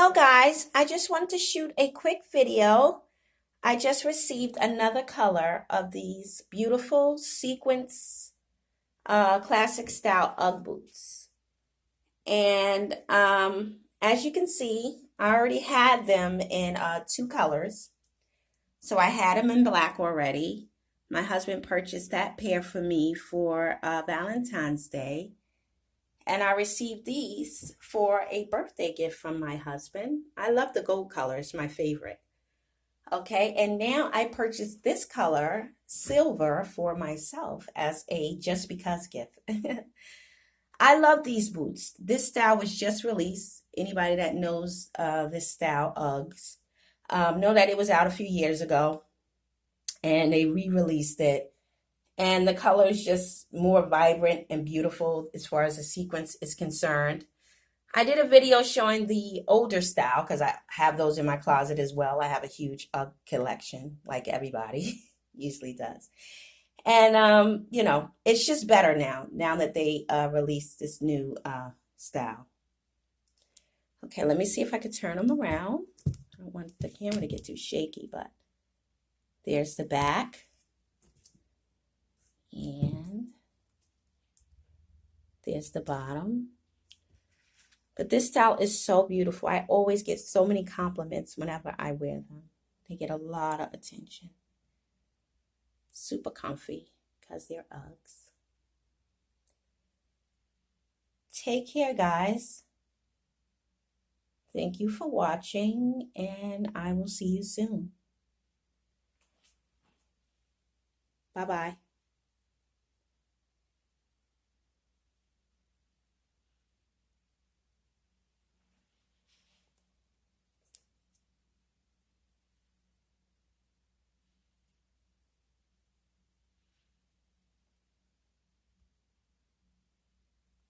Hello guys, I just wanted to shoot a quick video. I just received another color of these beautiful sequins classic style Ugg boots. And as you can see, I already had them in two colors. So I had them in black already. My husband purchased that pair for me for Valentine's Day. And I received these for a birthday gift from my husband. I love the gold color, it's my favorite. Okay, and now I purchased this color, silver, for myself as a just because gift. I love these boots. This style was just released. Anybody that knows this style, Uggs, know that it was out a few years ago and they re-released it. And the color is just more vibrant and beautiful as far as the sequence is concerned. I did a video showing the older style because I have those in my closet as well. I have a huge UGG collection like everybody usually does. And, it's just better now that they released this new style. Okay, let me see if I could turn them around. I don't want the camera to get too shaky, but there's the back. And there's the bottom. But this style is so beautiful. I always get so many compliments whenever I wear them. They get a lot of attention. Super comfy because they're Uggs. Take care, guys. Thank you for watching, and I will see you soon. Bye-bye.